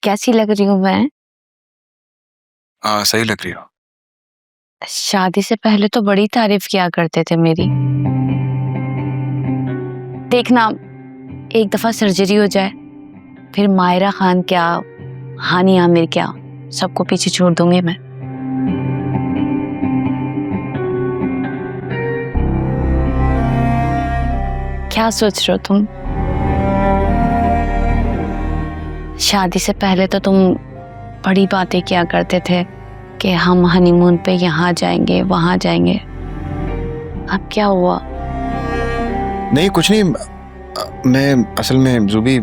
कैसी लग रही हूँ मैं? सही लग रही हो। शादी से पहले तो बड़ी तारीफ किया करते थे मेरी। देखना, एक दफा सर्जरी हो जाए, फिर मायरा खान क्या, हानी आमिर क्या, सबको पीछे छोड़ दूंगी मैं। क्या सोच रहे हो तुम? शादी से पहले तो तुम बड़ी बातें किया करते थे कि हम हनीमून पे यहाँ जाएंगे वहां जाएंगे। अब क्या हुआ? नहीं, कुछ नहीं। मैं असल में जुबी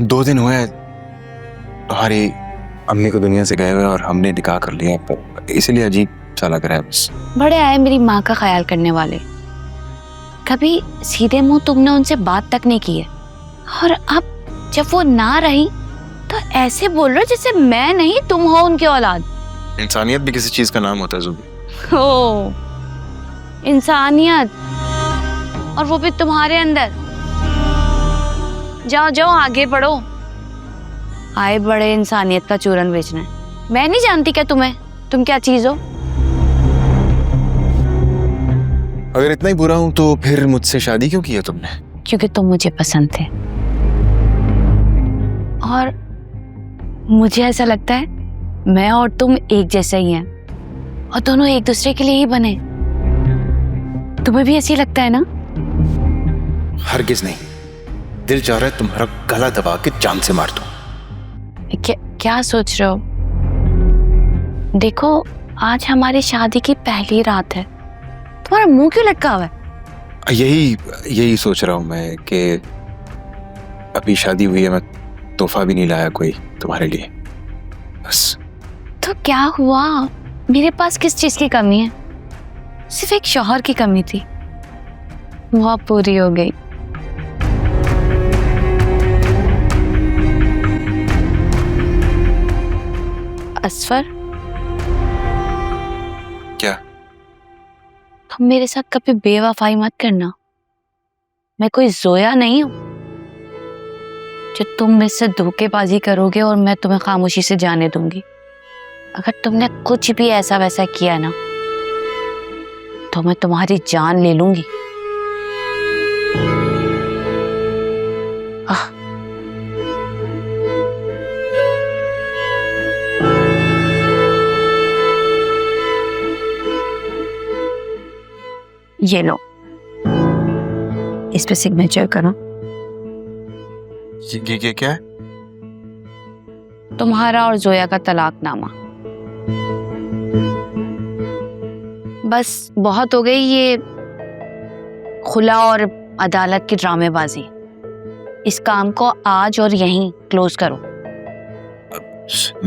2 दिन हुए तुम्हारी अम्मी को दुनिया से गए हुए और हमने निकाह कर लिया, इसलिए अजीब सा लग रहा है बस। बड़े आए मेरी माँ का ख्याल करने वाले। कभी सीधे मुंह तुमने उनसे बात तक नहीं की है, और अब जब वो ना रही तो ऐसे बोल रहे हो जैसे मैं नहीं तुम हो उनकी औलाद। इंसानियत भी किसी चीज का नाम होता है जुबी। ओ, इंसानियत, और वो भी तुम्हारे अंदर। जाओ जाओ आगे बढ़ो। आए बड़े इंसानियत का चूरन बेचना। मैं नहीं जानती क्या तुम्हें, तुम क्या चीज हो? अगर इतना ही बुरा हूं तो फिर मुझसे शादी क्यों की है तुमने? क्योंकि तुम मुझे पसंद थे, और मुझे ऐसा लगता है मैं और तुम एक जैसे ही हैं, और दोनों एक दूसरे के लिए ही बने। तुम्हें भी ऐसी लगता है ना? हरगिज नहीं। दिल चाह रहा है तुम्हारा गला दबा के जान से मार दूं। क्या सोच रहे हो? देखो, आज हमारी शादी की पहली रात है। तुम्हारा मुंह क्यों लटका हुआ है? यही सोच रहा हूं मैं कि अभी शादी हुई है, मैं तोहफा भी नहीं लाया कोई तुम्हारे लिए। बस। तो क्या हुआ? मेरे पास किस चीज की कमी है? सिर्फ एक शौहर की कमी थी, वो पूरी हो गई। असफर, क्या? तुम मेरे साथ कभी बेवफाई मत करना। मैं कोई जोया नहीं हूं जो तुम मुझसे धोखेबाजी करोगे और मैं तुम्हें खामोशी से जाने दूंगी। अगर तुमने कुछ भी ऐसा वैसा किया ना तो मैं तुम्हारी जान ले लूंगी। ये लो, इस पे सिग्नेचर करो। ये क्या है? तुम्हारा और जोया का तलाकनामा। बस बहुत हो गई ये खुला और अदालत की ड्रामेबाजी। इस काम को आज और यहीं क्लोज करो।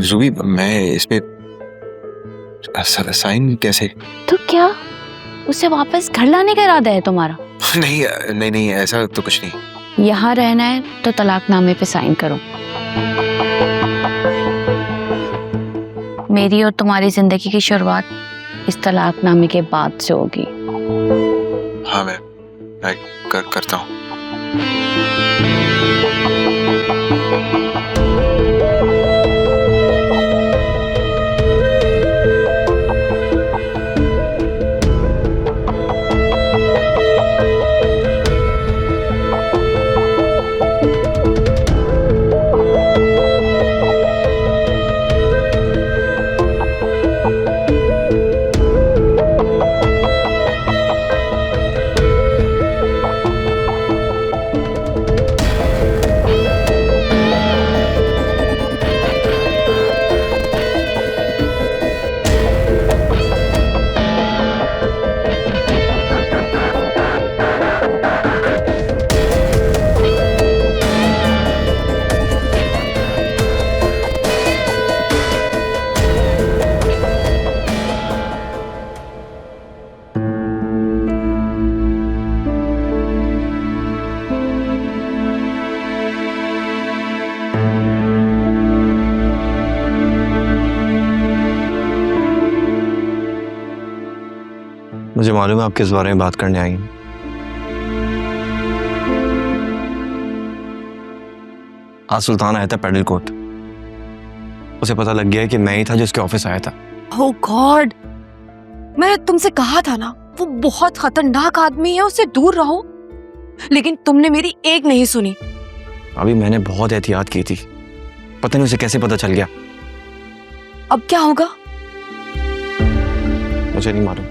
जुबी, मैं इस पे साइन कैसे? तो क्या उसे वापस घर लाने का इरादा है तुम्हारा? नहीं नहीं नहीं, ऐसा तो कुछ नहीं। यहाँ रहना है तो तलाकनामे पे साइन करो। मेरी और तुम्हारी जिंदगी की शुरुआत इस तलाकनामे के बाद से होगी। हाँ, मैं करता हूँ। मुझे मालूम है आप किस बारे में बात करने आई हैं। आज सुल्तान आया था पैडल कोर्ट। उसे पता लग गया कि मैं ही था जिसके ऑफिस आया था। ओह गॉड, मैंने तुमसे कहा था ना, वो बहुत खतरनाक आदमी है, उससे दूर रहो। लेकिन तुमने मेरी एक नहीं सुनी। अभी मैंने बहुत एहतियात की थी, पता नहीं उसे कैसे पता चल गया। अब क्या होगा? मुझे नहीं मालूम।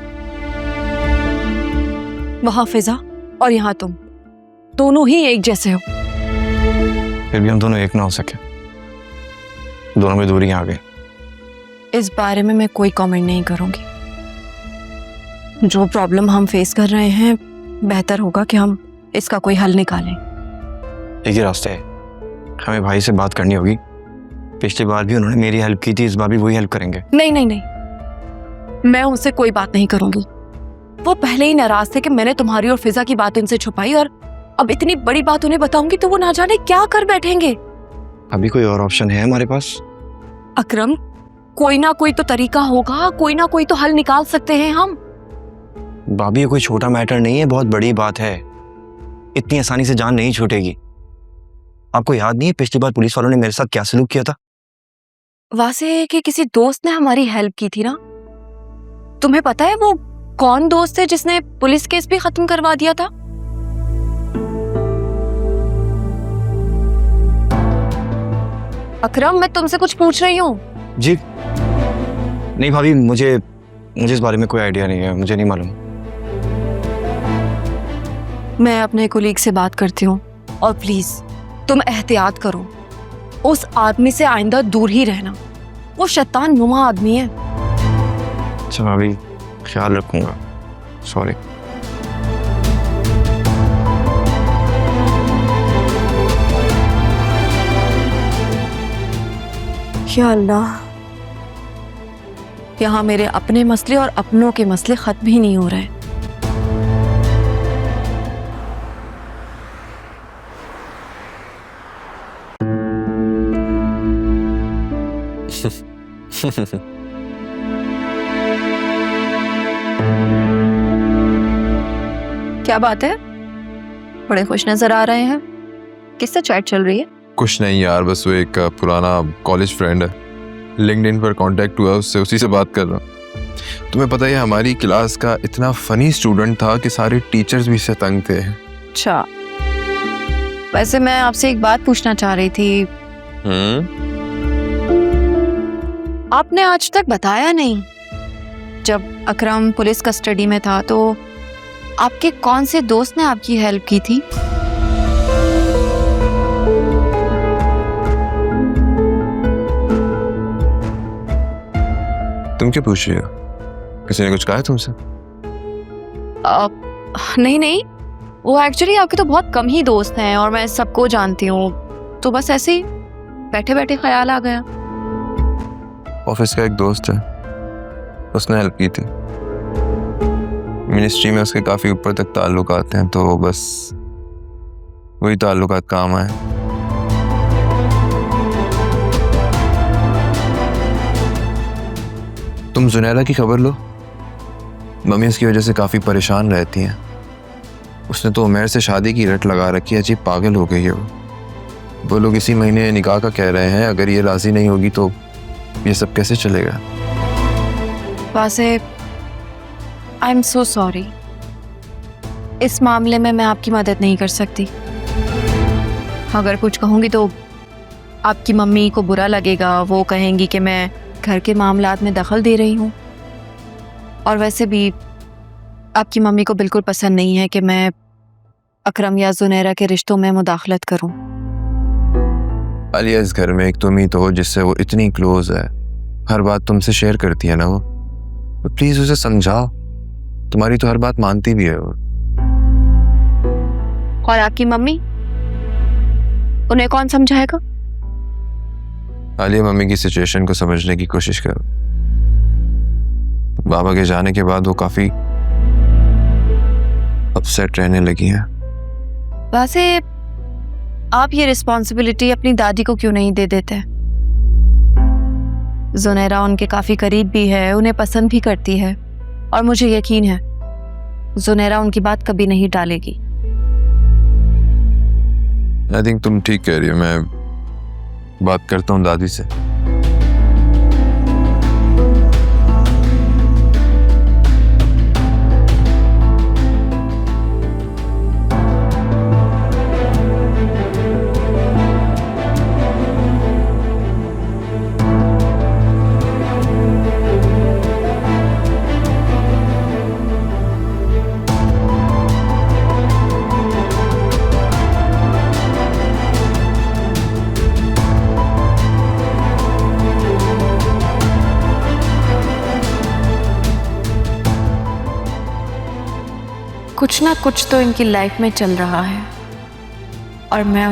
वहां फिजा और यहाँ तुम दोनों ही एक जैसे हो। फिर भी हम दोनों एक ना हो सके, दोनों में दूरियां आ गई। इस बारे में मैं कोई कमेंट नहीं करूंगी। जो प्रॉब्लम हम फेस कर रहे हैं, बेहतर होगा कि हम इसका कोई हल निकालें। एक ही रास्ता है, हमें भाई से बात करनी होगी। पिछली बार भी उन्होंने मेरी हेल्प की थी, इस बार भी वही हेल्प करेंगे। नहीं नहीं नहीं, मैं उनसे कोई बात नहीं करूंगी। वो पहले ही नाराज थे कि मैंने तुम्हारी और फिजा की बात उनसे छुपाई, और अब इतनी बड़ी बात उन्हें बताऊंगी तो वो ना जाने क्या कर बैठेंगे। अभी कोई और ऑप्शन है हमारे पास? अकरम, कोई ना कोई तो तरीका होगा, कोई ना कोई तो हल निकाल सकते हैं हम। भाभी ये कोई छोटा मैटर नहीं है, बहुत बड़ी बात है। इतनी आसानी से जान नहीं छूटेगी। आपको याद नहीं है पिछली बार पुलिस वालों ने मेरे साथ क्या सलूक किया था? वासे कि किसी दोस्त ने हमारी हेल्प की थी ना। तुम्हें पता है वो कौन दोस्त है जिसने पुलिस केस भी खत्म करवा दिया था? अकरम, मैं तुमसे कुछ पूछ रही हूँ। जी नहीं भाभी, मुझे इस बारे में कोई आइडिया नहीं है, मुझे नहीं मालूम। मैं अपने कोलीग से बात करती हूँ, और प्लीज तुम एहतियात करो। उस आदमी से आइंदा दूर ही रहना, वो शैतान नुमा आदमी है। अच्छा भाभी, ख्याल रखूंगा। सॉरी। या अल्लाह, यहाँ मेरे अपने मसले और अपनों के मसले खत्म ही नहीं हो रहे। क्या बात है, बड़े खुश नजर आ रहे हैं। किससे चैट चल रही है? कुछ नहीं यार, बस वो एक पुराना कॉलेज फ्रेंड है, लिंक्डइन पर कांटेक्ट हुआ उससे, उसी से बात कर रहा हूँ। तुम्हें पता है हमारी क्लास का इतना फनी स्टूडेंट था कि सारे टीचर्स भी इससे तंग थे। अच्छा, वैसे मैं आपसे एक बात पूछना चाह रही थी। आपने आज तक बताया नहीं, जब अकरम पुलिस कस्टडी में था तो आपके कौन से दोस्त ने आपकी हेल्प की थी? तुम क्या पूछ रही हो? किसी ने कुछ कहा है तुमसे? नहीं नहीं, वो एक्चुअली आपके तो बहुत कम ही दोस्त हैं और मैं सबको जानती हूँ, तो बस ऐसे ही बैठे बैठे ख्याल आ गया। ऑफिस का एक दोस्त है, उसने हेल्प की थी। मिनिस्ट्री में उसके काफी ऊपर तक ताल्लुकात हैं, तो बस वही ताल्लुकात काम आए। तुम जुनैरा की खबर लो, मम्मी उसकी वजह से काफी परेशान रहती हैं। उसने तो उमैर से शादी की रट लगा रखी है, अजीब पागल हो गई है वो लोग इसी महीने निकाह का कह रहे हैं। अगर ये राजी नहीं होगी तो ये सब कैसे चलेगा? वासे, आई एम सो सॉरी, इस मामले में मैं आपकी मदद नहीं कर सकती। अगर कुछ कहूँगी तो आपकी मम्मी को बुरा लगेगा, वो कहेंगी कि मैं घर के मामलात में दखल दे रही हूँ। और वैसे भी आपकी मम्मी को बिल्कुल पसंद नहीं है कि मैं अकरम या जुनैरा के रिश्तों में मुदाखलत करूँ। आलिया, इस घर में एक तुम ही तो हो जिससे वो इतनी क्लोज है, हर बात तुमसे शेयर करती है ना वो। तो प्लीज उसे समझाओ, तुम्हारी तो हर बात मानती भी है वो। और आपकी मम्मी, उन्हें कौन समझाएगा? आलिया, मम्मी की सिचुएशन को समझने की कोशिश करो। बाबा के जाने के बाद वो काफी अपसेट रहने लगी है। वैसे आप ये रिस्पॉन्सिबिलिटी अपनी दादी को क्यों नहीं दे देते? जुनैरा उनके काफी करीब भी है, उन्हें पसंद भी करती है, और मुझे यकीन है जुनैरा उनकी बात कभी नहीं टालेगी। आई थिंक तुम ठीक कह रही हो। मैं बात करता हूँ दादी से। कुछ ना कुछ तो इनकी लाइफ में चल रहा है और मैं